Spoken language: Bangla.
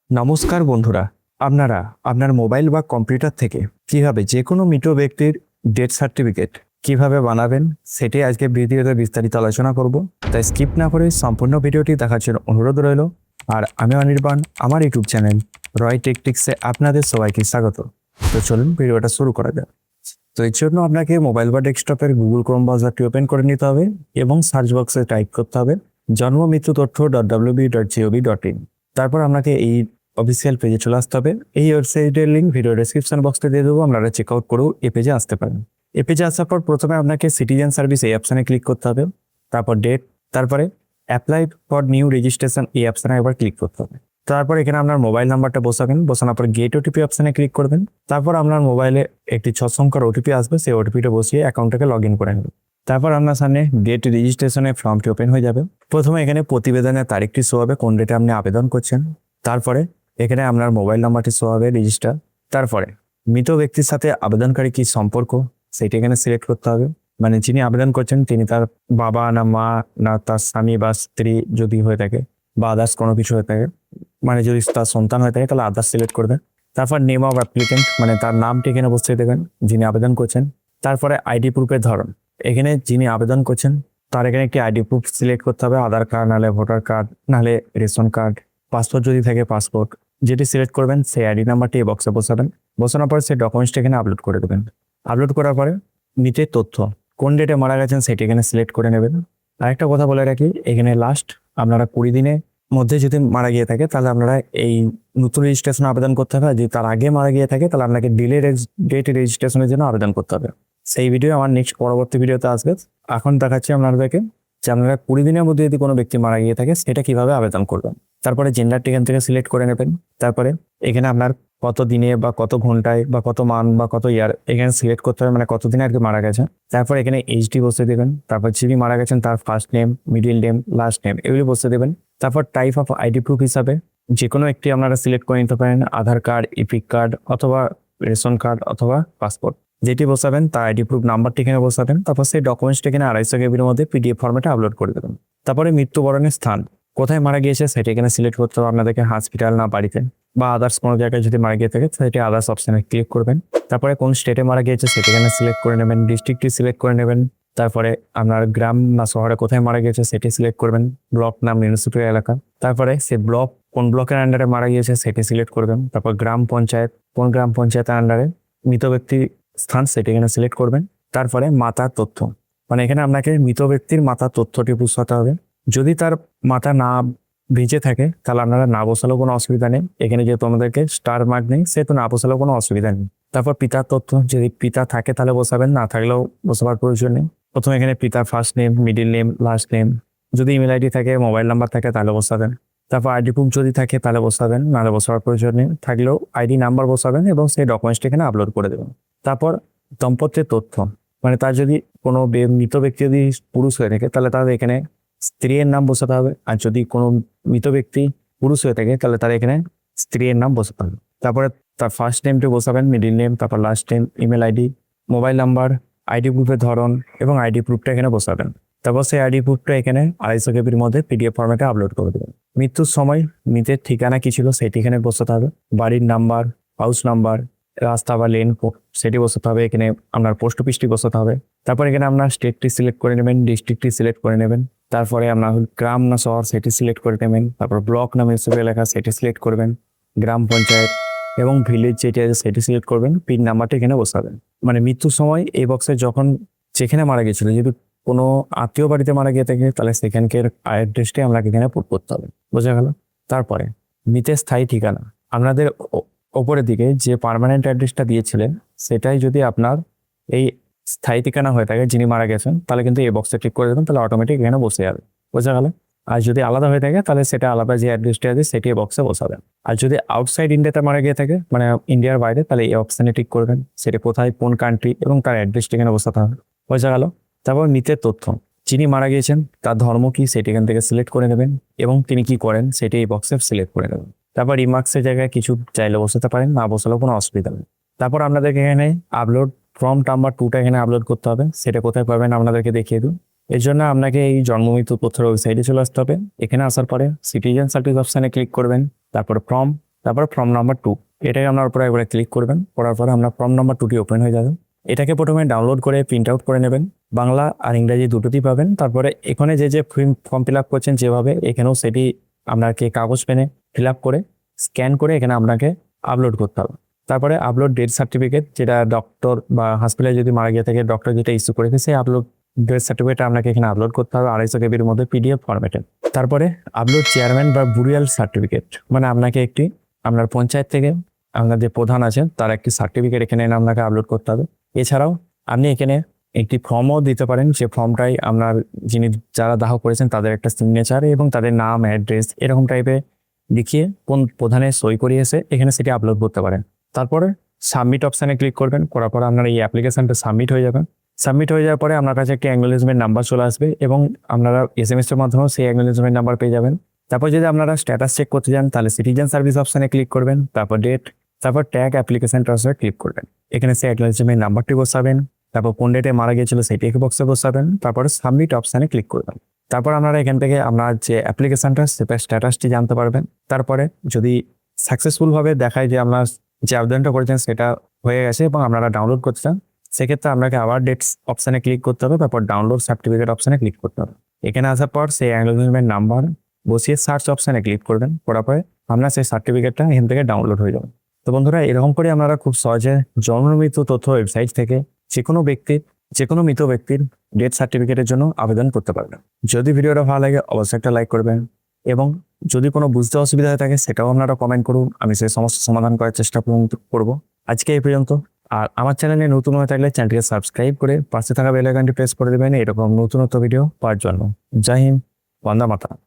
নমস্কার বন্ধুরা, আপনারা আপনার মোবাইল বা কম্পিউটার থেকে কিভাবে যে কোনো মৃত ব্যক্তির ডেথ সার্টিফিকেট কিভাবে বানাবেন সেটাই আজকে ভিডিওতে বিস্তারিত আলোচনা করব। তাই স্কিপ না করে সম্পূর্ণ ভিডিওটি দেখার জন্য অনুরোধ রইল। আর আমি অনির্বাণ, আমার ইউটিউব চ্যানেল রয় টেকটিক্সে আপনাদের সবাইকে স্বাগত। তো চলুন ভিডিওটা শুরু করা যাক। তো এর জন্য আপনাকে মোবাইল বা ডেস্কটপের গুগল ক্রোম ব্রাউজারটি ওপেন করে নিতে হবে এবং সার্চ বক্সে টাইপ করতে হবে জন্ম মৃত্যু তথ্য .wb.gov.in। তারপর আপনাকে এই অফিসিয়াল পেজে চলে আসতে হবে। এই ওয়েবসাইটের লিঙ্ক ভিডিও ডেসক্রিপশন বক্সে দিয়ে দেবো, আপনারা চেক আউট করেও এই পেজে আসতে পারেন। এই পেজে আসার পর প্রথমে আপনাকে সিটিজেন সার্ভিস এই অপশানে ক্লিক করতে হবে, তারপর ডেট, তারপরে অ্যাপ্লাই ফর নিউ রেজিস্ট্রেশন এই অপশানে একবার ক্লিক করতে হবে। তারপর এখানে আপনার মোবাইল নাম্বারটা বসাবেন, বসানোর পর গেট ওটিপি অপশানে ক্লিক করবেন। তারপর আপনার মোবাইলে একটি 6 সংখ্যার ওটিপি আসবে, সেই ওটিপিটা বসিয়ে অ্যাকাউন্টটাকে লগ ইন করে নেবেন। তারপর আপনার সামনে ডেট রেজিস্ট্রেশনের ফর্মটি ওপেন হয়ে যাবে। প্রথমে এখানে প্রতিবেদনের তারিখটি শো হবে, কোন ডেটে আপনি আবেদন করছেন। তারপরে এখানে আপনার মোবাইল নাম্বারটি শো হবে, রেজিস্টার। তারপরে মৃত ব্যক্তির সাথে আবেদনকারী কি সম্পর্ক সেটি এখানে সিলেক্ট করতে হবে, মানে যিনি আবেদন করছেন তিনি তার বাবা না মা না তার স্বামী বা স্ত্রী যদি হয়ে থাকে, বা আদার্স কোনো কিছু হয়ে থাকে, মানে যদি তার সন্তান হয়ে থাকে তাহলে আদার্স সিলেক্ট করবেন। তারপর নেম অফ অ্যাপ্লিকেন্ট, মানে তার নামটি এখানে বসিয়ে দেবেন যিনি আবেদন করছেন। তারপরে আইডি প্রুফের ধরন, এখানে যিনি আবেদন করছেন তার এখানে একটি আইডি প্রুফ সিলেক্ট করতে হবে, আধার কার্ড নাহলে ভোটার কার্ড নাহলে রেশন কার্ড, পাসপোর্ট যদি থাকে পাসপোর্ট। যেটি সিলেক্ট করবেন সেই আইডি নাম্বারটি এই বক্সে বসাবেন। বসানোর পরে সেই ডকুমেন্টসটা এখানে আপলোড করে দেবেন। আপলোড করার পরে মৃতের তথ্য, কোন ডেটে মারা গেছেন সেটি এখানে সিলেক্ট করে নেবেন। আরেকটা কথা বলে রাখি, এখানে লাস্ট আপনারা 20 দিনের মধ্যে যদি মারা গিয়ে থাকে তাহলে আপনারা এই নতুন রেজিস্ট্রেশন আবেদন করতে হবে। যদি তার আগে মারা গিয়ে থাকে তাহলে আপনাকে ডিলে ডেট রেজিস্ট্রেশনের জন্য আবেদন করতে হবে। সেই ভিডিও আমার নেক্সট পরবর্তী ভিডিওতে আসবে। এখন দেখাচ্ছি আপনাদেরকে যে আপনারা 20 দিনের মধ্যে যদি কোনো ব্যক্তি মারা গিয়ে থাকে সেটা কিভাবে আবেদন করবেন। তারপরে জেন্ডারটি এখান থেকে সিলেক্ট করে নেবেন। তারপরে এখানে আপনার কত দিনে বা কত ঘন্টায় বা কত মান বা কত ইয়ার এখানে সিলেক্ট করতে হবে, মানে কত দিনে আর কি মারা গেছে। তারপর এখানে এইচডি বসে দেবেন। তারপর যিনি মারা গেছেন তার first name, middle name, last name এগুলি বসে দেবেন। তারপর টাইপ অফ আইডি প্রুফ হিসাবে যে কোনো একটি আপনারা সিলেক্ট করে নিতে পারেন, আধার কার্ড, ইপিক কার্ড অথবা রেশন কার্ড অথবা পাসপোর্ট। যেটি বসাবেন তার আইডি প্রুফ নাম্বারটি এখানে বসাবেন। তারপর সেই ডকুমেন্টসটি এখানে 250 কেবির মধ্যে পিডিএফ ফরম্যাটে আপলোড করে দেবেন। তারপরে মৃত্যুবরণের স্থান, কোথায় মারা গিয়েছে সেটা এখানে সিলেক্ট করতে হবে আপনাদেরকে, হসপিটাল না বাড়িতে বা আদার্স কোনো জায়গায় যদি মারা গিয়ে থাকে সেটি আদার্স অপশানে ক্লিক করবেন। তারপরে কোন স্টেটে মারা গিয়েছে সেটা এখানে সিলেক্ট করে নেবেন, ডিস্ট্রিক্টটি সিলেক্ট করে নেবেন। তারপরে আপনার গ্রাম না শহরে কোথায় মারা গিয়েছে সেটি সিলেক্ট করবেন, ব্লক নাম, মিউনিসিপ্যাল এলাকা। তারপরে সে ব্লক কোন ব্লকের আন্ডারে মারা গিয়েছে সেটি সিলেক্ট করবেন। তারপর গ্রাম পঞ্চায়েত, কোন গ্রাম পঞ্চায়েতের আন্ডারে মৃত ব্যক্তির স্থান সেটি এখানে সিলেক্ট করবেন। তারপরে মাতার তথ্য, মানে এখানে আপনাকে মৃত ব্যক্তির মাতার তথ্যটি বসাতে হবে। যদি তার মাতা না বেঁচে থাকে তাহলে আপনারা না বসালেও কোনো অসুবিধা নেই, এখানে যেহেতু আমাদেরকে স্টার মার্ক নেই সেহেতু না বসালেও কোনো অসুবিধা নেই। তারপর পিতার তথ্য, যদি পিতা থাকে তাহলে বসাবেন, না থাকলেও বসাবার প্রয়োজন নেই। প্রথমে এখানে পিতার first name, middle name, last name, যদি ইমেল আইডি থাকে, মোবাইল নাম্বার থাকে তাহলে বসাবেন। তারপর আইডি প্রুফ যদি থাকে তাহলে বসাবেন, নাহলে বসাবার প্রয়োজন নেই, থাকলেও আইডি নাম্বার বসাবেন এবং সেই ডকুমেন্টসটি এখানে আপলোড করে দেবেন। তারপর দম্পত্যের তথ্য, মানে তার যদি কোনো মৃত ব্যক্তি যদি পুরুষ হয়ে থাকে তাহলে তার এখানে স্ত্রীর নাম বসাতে হবে, আর যদি কোনো মৃত ব্যক্তি পুরুষ হয়ে থাকে তাহলে তার এখানে স্ত্রীর নাম বসাতে হবে। তারপরে তার ফার্স্ট নেমটি বসাবেন, মিডিল নেম, তারপর last name, email ID, mobile number, ID প্রুফের ধরন এবং আইডি প্রুফটা এখানে বসাবেন। তারপর সেই আইডি প্রুফটা এখানে 250 কেবির মধ্যে পিডিএফ ফরম্যাটে আপলোড করে দেবেন। মৃত্যুর সময় মৃতের ঠিকানা কি ছিল সেটি এখানে বসাতে হবে, বাড়ির নাম্বার, হাউস নাম্বার, রাস্তা বা লেন সেটি বসাতে হবে, এখানে আপনার পোস্ট অফিসটি বসাতে হবে। তারপর এখানে আপনার স্টেটটি সিলেক্ট করে নেবেন, ডিস্ট্রিক্টটি সিলেক্ট করে নেবেন। তারপরে আপনার গ্রাম না শহর সেটি সিলেক্ট করে নেবেন। তারপর ব্লক না মিউনিসিপ্যাল এলাকা সেটি সিলেক্ট করবেন, গ্রাম পঞ্চায়েত এবং ভিলেজ যেটি আছে সেটি সিলেক্ট করবেন, পিন নাম্বারটা এখানে বসাবেন। মানে মৃত্যুর সময় এই বক্সে যখন যেখানে মারা গেছিল, যদি কোনো আত্মীয় বাড়িতে মারা গিয়ে থাকে তাহলে সেখানকার অ্যাড্রেসটি আপনাকে এখানে পুট করতে হবে, বোঝা গেল। তারপরে মৃতের স্থায়ী ঠিকানা, আপনাদের ওপরের দিকে যে পার্মানেন্ট অ্যাড্রেসটা দিয়েছিলেন সেটাই যদি আপনার এই স্থায়ী ঠিকানা হয়ে থাকে যিনি মারা গেছেন তাহলে কিন্তু এই বক্সে ক্লিক করে দেবেন, তাহলে অটোমেটিক এখানে বসে যাবে, বোঝা গেল। আর যদি আলাদা হয়ে থাকে তাহলে সেটা আলাদা যে অ্যাড্রেসটি আছে সেটি বক্সে বসাবেন। আর যদি আউটসাইড ইন্ডিয়াতে মারা গিয়ে থাকে, মানে ইন্ডিয়ার বাইরে, তাহলে এই অপশানে টিক করবেন, সেটা কোথায় কোন কান্ট্রি এবং তার অ্যাড্রেসটি এখানে বসাতে হবে, বোঝা গেল। তারপর মৃতের তথ্য, যিনি মারা গিয়েছেন তার ধর্ম কি সেটি এখান থেকে সিলেক্ট করে নেবেন এবং তিনি কি করেন সেটি এই বক্সে সিলেক্ট করে নেবেন। তারপর রিমার্কসের জায়গায় কিছু চাইলে বসাতে পারেন, না বসালেও কোনো অসুবিধা নেই। তারপর আপনাদেরকে এখানে আপলোড ফর্ম নাম্বার 2টা এখানে আপলোড করতে হবে, সেটা কোথায় পাবেন আপনাদেরকে দেখিয়ে দিই। এর জন্য আপনাকে এই জন্ম মৃত্যু তথ্যের ওয়েবসাইটে চলে আসতে হবে। এখানে আসার পরে সিটিজেন সার্ভিস অপশানে ক্লিক করবেন, তারপর ফর্ম, তারপর ফর্ম নাম্বার 2, এটাকে আপনার উপরে একবারে ক্লিক করবেন। করার পরে আপনার ফর্ম নাম্বার 2টি ওপেন হয়ে যাবে। এটাকে প্রথমে ডাউনলোড করে প্রিন্ট আউট করে নেবেন, বাংলা আর ইংরেজি দুটোতেই পাবেন। তারপরে এখানে যে ফর্ম ফিল আপ করছেন যেভাবে, এখানেও সেটি আপনাকে কাগজ পেনে ফিল আপ করে স্ক্যান করে এখানে আপনাকে আপলোড করতে হবে। তারপরে আপলোড ডেথ সার্টিফিকেট, যেটা ডক্টর বা হসপিটালে যদি মারা গিয়ে থাকে ডক্টর যেটা ইস্যু করেছে, সেই আপলোড ডেথ সার্টিফিকেট আপনাকে এখানে আপলোড করতে হবে 250 কেবির মধ্যে পিডিএফ ফরম্যাটে। তারপরে আপলোড চেয়ারম্যান বা বুরিয়াল সার্টিফিকেট, মানে আপনাকে একটি আপনার পঞ্চায়েত থেকে আপনার যে প্রধান আছেন তার একটি সার্টিফিকেট এখানে এনে আপনাকে আপলোড করতে হবে। এছাড়াও আপনি এখানে একটি ফর্মও দিতে পারেন, যে ফর্মটাই আপনার যারা দাহ করেছেন তাদের একটা সিগনেচার এবং তাদের নাম, অ্যাড্রেস এরকম টাইপের লিখিয়ে কোন প্রধানে সই করিয়েছে এখানে সেটি আপলোড করতে পারেন। তারপরে সাবমিট অপশানে ক্লিক করবেন। করার পর আপনার এই অ্যাপ্লিকেশনটা সাবমিট হয়ে যাবে। সাবমিট হয়ে যাওয়ার পরে আপনার কাছে একটি অ্যাকনোলেজমেন্ট নাম্বার চলে আসবে এবং আপনারা SMS এর মাধ্যমেও সেই অ্যাকনোলেজমেন্ট নাম্বার পেয়ে যাবেন। তারপর যদি আপনারা স্ট্যাটাস চেক করতে যান তাহলে সিটিজেন সার্ভিস অপশানে ক্লিক করবেন, তারপর ডেট, তারপর ট্যাগ অ্যাপ্লিকেশন ট্রান্সফার ক্লিক করবেন। এখানে সেই অ্যাকনোলেজমেন্ট নাম্বারটি বসাবেন, তারপর কোন ডেটে মারা গিয়েছিল সেটি এক বক্সে বসাবেন, তারপর সাবমিট অপশানে ক্লিক করবেন। তারপর আপনারা এখান থেকে আপনার যে অ্যাপ্লিকেশনটা সেটা স্ট্যাটাসটি জানতে পারবেন। তারপরে যদি সাকসেসফুলভাবে দেখায় যে আপনার যে আবেদনটা করেছেন সেটা হয়ে গেছে এবং আপনারা ডাউনলোড করতে চান, সেক্ষেত্রে আপনাকে আবার ডেটস অপশানে ক্লিক করতে হবে, তারপর ডাউনলোড সার্টিফিকেট অপশানে ক্লিক করতে হবে। এখানে আসার পর সেই অ্যাকনোলেজমেন্ট নাম্বার বসিয়ে সার্চ অপশানে ক্লিক করবেন। করার পরে আপনার সেই সার্টিফিকেটটা এখান থেকে ডাউনলোড হয়ে যাবে। তো বন্ধুরা, এরকম করে আপনারা খুব সহজে জন্মমৃত্যু তথ্য ওয়েবসাইট থেকে যে কোনো মৃত ব্যক্তির ডেথ সার্টিফিকেটের জন্য আবেদন করতে পারবেন। যদি ভিডিওটা ভালো লাগে অবশ্যই একটা লাইক করবেন এবং যদি কোনো বুঝতে অসুবিধা হয়ে থাকে সেটাও আপনারা কমেন্ট করুন, আমি সেই সমস্ত সমাধান করার চেষ্টা করব। আজকে এই পর্যন্ত। আর আমার চ্যানেলে নতুন হয়ে থাকলে চ্যানেলটিকে সাবস্ক্রাইব করে পাশে থাকা বেল আইকনটি প্রেস করে দেবেন এরকম নতুন ভিডিও পাওয়ার জন্য। জয় হিন্দ, বন্দে মাতরম।